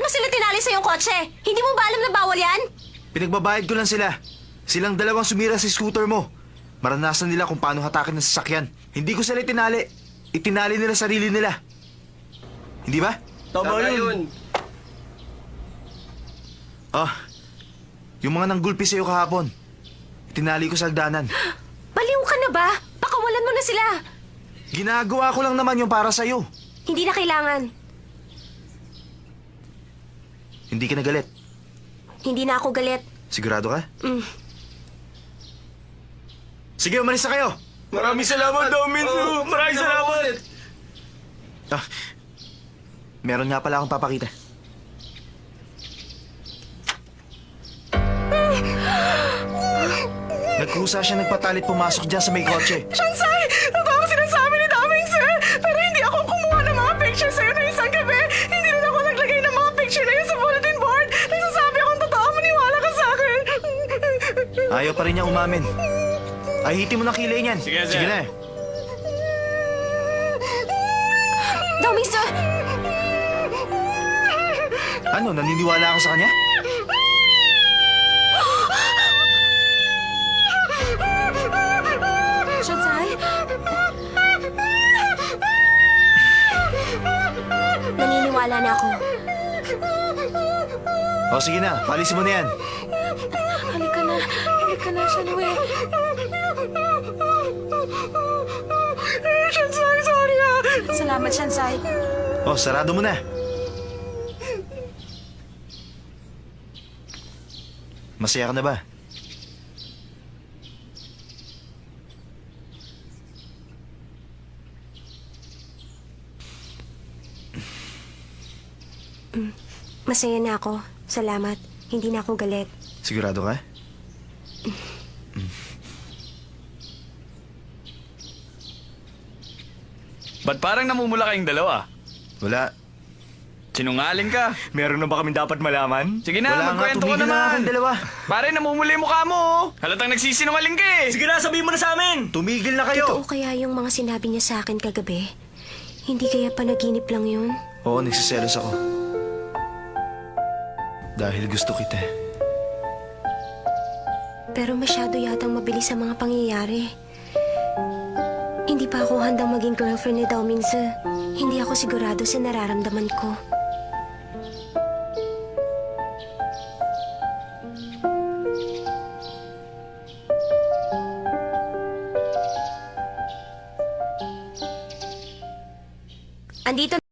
mo sila tinali sa iyong kotse? Hindi mo ba alam na bawal yan? Pinagbabayad ko lang sila. Silang dalawang sumira sa scooter mo. Maranasan nila kung paano hatakin ng sasakyan. Hindi ko sila itinali. Itinali nila sarili nila. Hindi ba? Tama yun. Ah, yung mga nanggulpi sa'yo kahapon. Itinali ko sa hagdanan. Baliw ka na ba? Pakawalan mo na sila. Ginagawa ko lang naman yung para sa'yo. Hindi na kailangan. Hindi ka nagalit. Hindi na ako galit. Sigurado ka? Mm. Sige, umalis na kayo! Maraming salamat, Domingo. Maraming salamat. Ah, meron nga pala akong papakita. Nagkusa siya nagpatalit pumasok dyan sa may kotse. Shansai! Totoo ang sinasabi ni Daming, sir! Pero hindi ako kumuha ng mga picture sa'yo na isang gabi! Hindi rin ako naglagay ng mga picture na yun sa bulletin board! Nagsasabi akong totoo, maniwala ka sa akin! Ayaw pa rin niya umamin. Ay, hiti mo na kilay niyan. Sige, sir. Sige na. Dami, sir! Ano, naniniwala ka sa kanya? Shansai? Naniniwala na ako. O, sige na. Palisin mo na yan. Halika na. Halika na, Shanwe. Shansai, sorry ah! Salamat, Shansai. O, sarado mo na. Masaya ka na ba? Masaya na ako. Salamat. Hindi na ako galit. Sigurado ka? Ba't parang namumula kayong dalawa? Wala. Sinungaling ka. Meron na ba kami dapat malaman? Sige na, Wala nga, magkwento ka tumigil na nga naman. akong dalawa. Pare, namumula yung mukha mo. Oh. Halatang nagsisinungaling ka eh. Sige na, sabihin mo na sa amin! Tumigil na kayo! Totoo kaya yung mga sinabi niya sa akin kagabi? Hindi kaya panaginip lang yun? Oo, nagsiselos ako. Dahil gusto kita. Pero masyado yatang mabilis ang mga pangyayari. Hindi pa ako handang maging girlfriend ni Dao Mingzi. Hindi ako sigurado sa nararamdaman ko. Andito